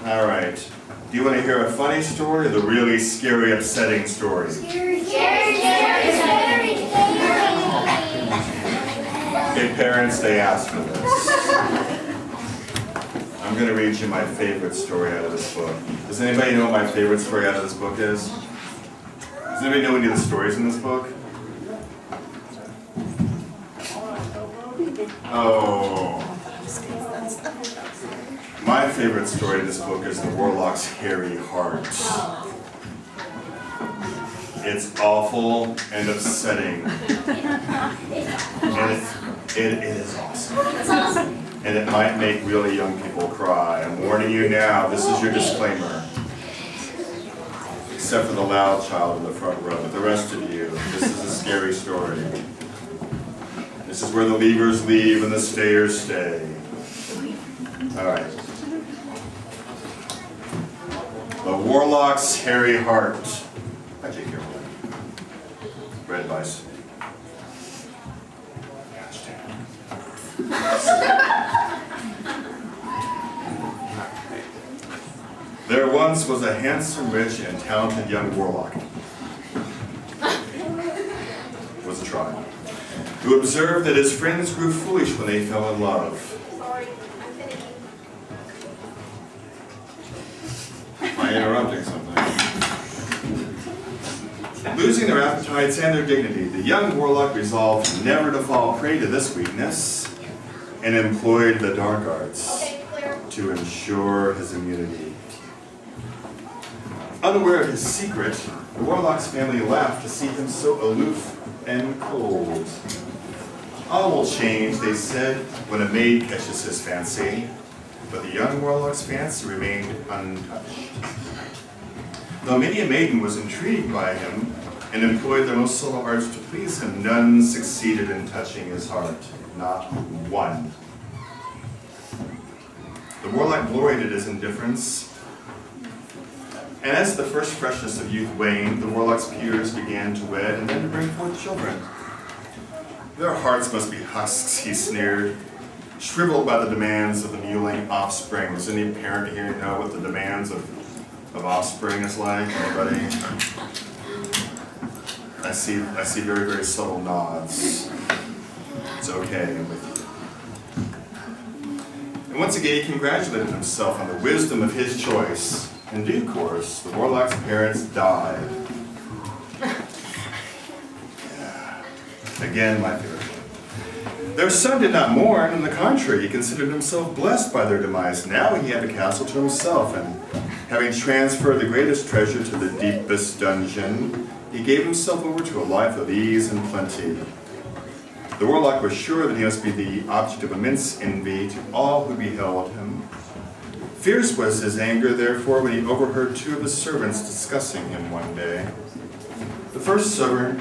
All right. Do you want to hear a funny story or the really scary, upsetting story? Scary. Okay, parents, they asked for this. I'm going to read you my favorite story out of this book. Does anybody know what my favorite story out of this book is? Does anybody know any of the stories in this book? Oh. My favorite story in this book is the Warlock's hairy heart. It's awful and upsetting. And it is awesome. And it might make really young people cry. I'm warning you now, this is your disclaimer. Except for the loud child in the front row, but the rest of you, this is a scary story. This is where the leavers leave and the stayers stay. All right. The Warlock's hairy heart. How'd you hear that? Red advice. There once was a handsome, rich, and talented young warlock. It was a trial. Who observed that his friends grew foolish when they fell in love. Am I interrupting something? Losing their appetites and their dignity, the young warlock resolved never to fall prey to this weakness and employed the dark arts to ensure his immunity. Unaware of his secret, the warlock's family laughed to see him so aloof and cold. All will change, they said, when a maid catches his fancy, but the young warlock's fancy remained untouched. Though many a maiden was intrigued by him and employed their most subtle arts to please him, none succeeded in touching his heart, not one. The warlock gloried at his indifference, and as the first freshness of youth waned, the warlock's peers began to wed and then to bring forth children. Their hearts must be husks, he sneered, shriveled by the demands of the mewling offspring. Does any parent here know what the demands of offspring is like? Anybody? I see very, very subtle nods. It's okay, I'm with you. And once again, he congratulated himself on the wisdom of his choice. In due course, the warlock's parents died. Yeah. Again, my favorite. Their son did not mourn, on the contrary, he considered himself blessed by their demise. Now he had the castle to himself, and having transferred the greatest treasure to the deepest dungeon, he gave himself over to a life of ease and plenty. The warlock was sure that he must be the object of immense envy to all who beheld him. Fierce was his anger, therefore, when he overheard two of his servants discussing him one day. The first servant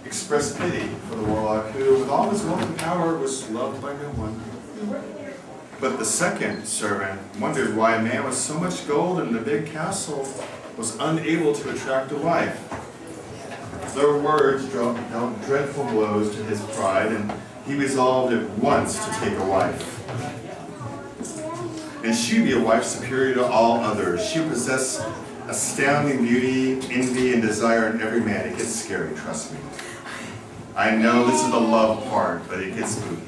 expressed pity for the warlock, who, with all his wealth and power, was loved by no one. But the second servant wondered why a man with so much gold in a big castle was unable to attract a wife. Their words dealt dreadful blows to his pride, and he resolved at once to take a wife. And she would be a wife superior to all others. She would possess astounding beauty, envy, and desire in every man. It gets scary, trust me. I know this is the love part, but it gets spooky.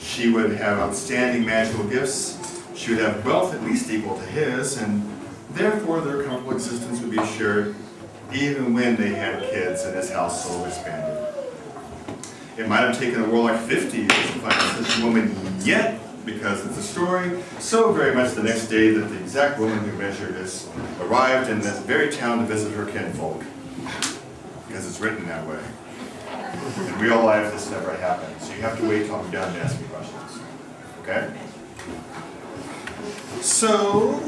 She would have outstanding magical gifts. She would have wealth at least equal to his, and therefore their comfortable existence would be assured even when they had kids and his household expanded. It might have taken a warlock 50 years to find such a woman yet, because it's a story so very much the next day that the exact woman who measured this arrived in this very town to visit her kinfolk, because it's written that way. In real life, this never happened, so you have to wait till I'm done to ask me questions. Okay? So,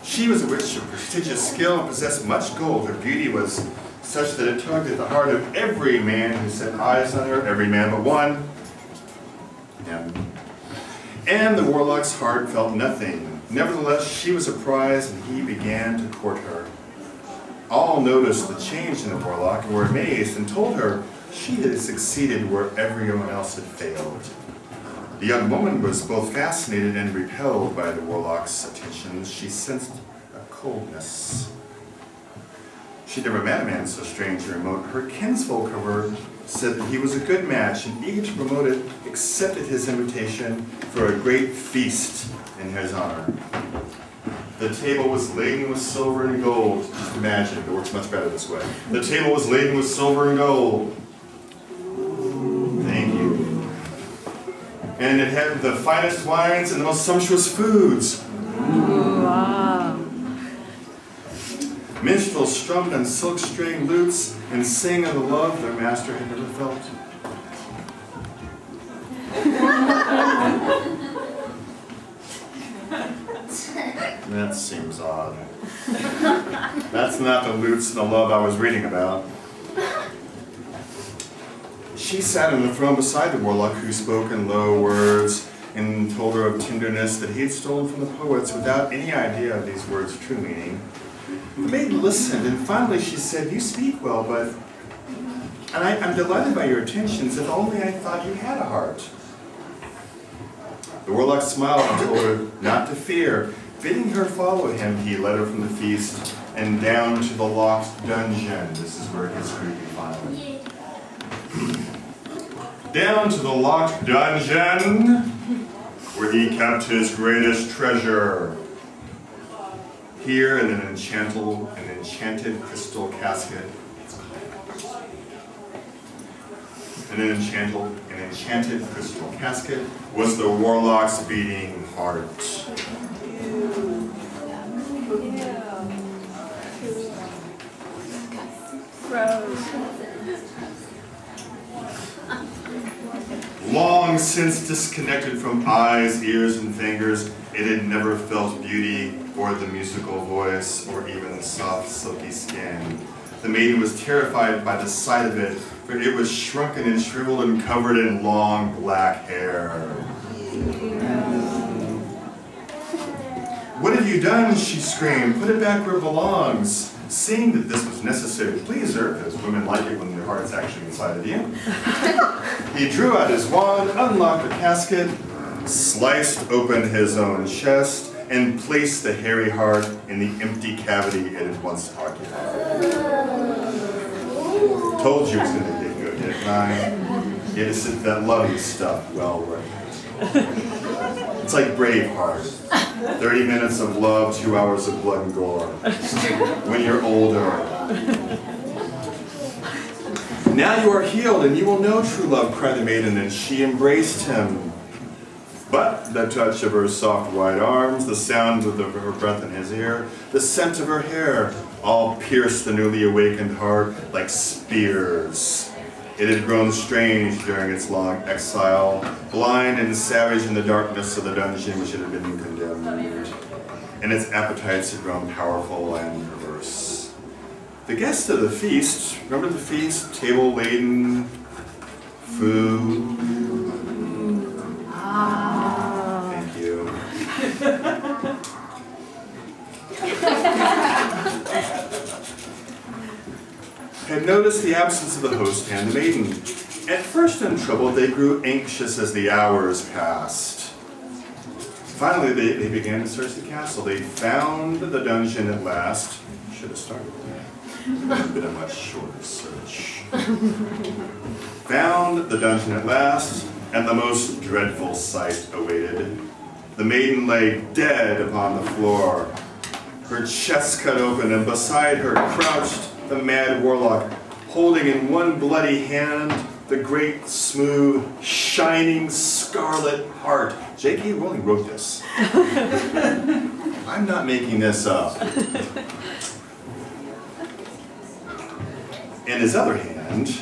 she was a witch of prestigious skill and possessed much gold. Her beauty was such that it tugged at the heart of every man who set eyes on her, every man but one. And the warlock's heart felt nothing. Nevertheless, she was a prize, and he began to court her. All noticed the change in the warlock and were amazed, and told her she had succeeded where everyone else had failed. The young woman was both fascinated and repelled by the Warlock's attentions. She sensed a coldness. She'd never met a man so strange and remote. Her kinsfolk, however, said that he was a good match, and eager to promote it, accepted his invitation for a great feast in his honor. The table was laden with silver and gold. Just imagine, it works much better this way. The table was laden with silver and gold. Thank you. And it had the finest wines and the most sumptuous foods. Wow. Minstrels strummed on silk-string lutes and sang of the love their master had never felt. That seems odd. That's not the lutes and the love I was reading about. She sat on the throne beside the Warlock, who spoke in low words and told her of tenderness that he had stolen from the poets without any idea of these words' true meaning. The maid listened, and finally she said, "You speak well, but... and I'm delighted by your attentions. If only I thought you had a heart." The Warlock smiled and told her not to fear. Bidding her follow him, he led her from the feast and down to the locked dungeon. This is where it gets creepy finally. Down to the locked dungeon, where he kept his greatest treasure. Here in an enchanted crystal casket. In an enchanted crystal casket was the Warlock's beating heart. Long since disconnected from eyes, ears, and fingers, it had never felt beauty or the musical voice or even the soft, silky skin. The maiden was terrified by the sight of it, for it was shrunken and shriveled and covered in long black hair. "What have you done?" she screamed. "Put it back where it belongs." Seeing that this was necessary to please her, because women like it when their heart's actually inside of you, he drew out his wand, unlocked the casket, sliced open his own chest, and placed the hairy heart in the empty cavity it had once occupied. Told you it was going to get good, didn't I? You had to sit that loving stuff well right. It's like Braveheart. 30 minutes of love, 2 hours of blood and gore. When you're older. "Now you are healed, and you will know true love," cried the maiden, and she embraced him. But the touch of her soft white arms, the sound of her breath in his ear, the scent of her hair, all pierced the newly awakened heart like spears. It had grown strange during its long exile, blind and savage in the darkness of the dungeon which it had been condemned, and its appetites had grown powerful and perverse. The guests of the feast, remember the feast, table laden, food. Thank you. Had noticed the absence of the host and the maiden. At first untroubled, they grew anxious as the hours passed. Finally, they began to search the castle. They found the dungeon at last. Should have started there. It would have been a much shorter search. Found the dungeon at last, and the most dreadful sight awaited. The maiden lay dead upon the floor, her chest cut open, and beside her crouched the mad Warlock, holding in one bloody hand the great, smooth, shining scarlet heart. J.K. Rowling wrote this. I'm not making this up. In his other hand,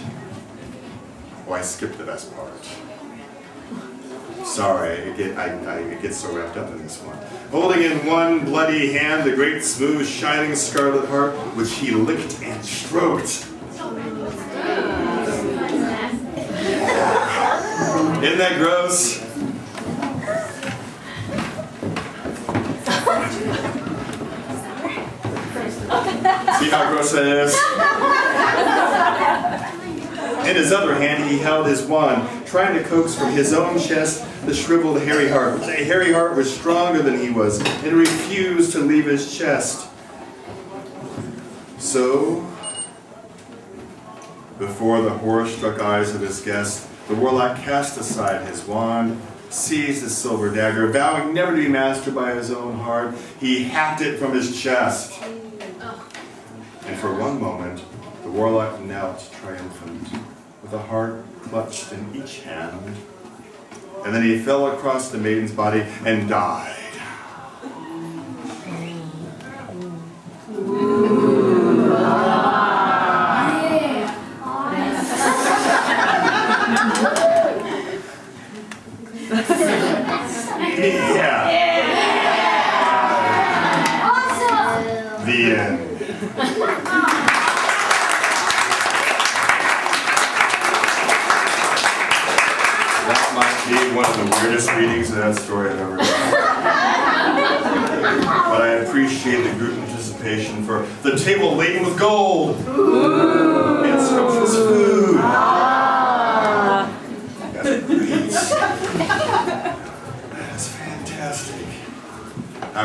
I skipped the best part. Sorry, I get so wrapped up in this one. Holding in one bloody hand the great, smooth, shining scarlet heart, which he licked and stroked. Isn't that gross? See how gross that is? In his other hand, he held his wand, trying to coax from his own chest the shriveled hairy heart. The hairy heart was stronger than he was, and refused to leave his chest. So, before the horror-struck eyes of his guest, the Warlock cast aside his wand, seized his silver dagger, vowing never to be mastered by his own heart. He hacked it from his chest. And for one moment, the Warlock knelt triumphant, with a heart clutched in each hand. And then he fell across the maiden's body and died. Yeah. Awesome. The end. That might be one of the weirdest readings of that story I've ever done. But I appreciate the group participation for the table laden with gold.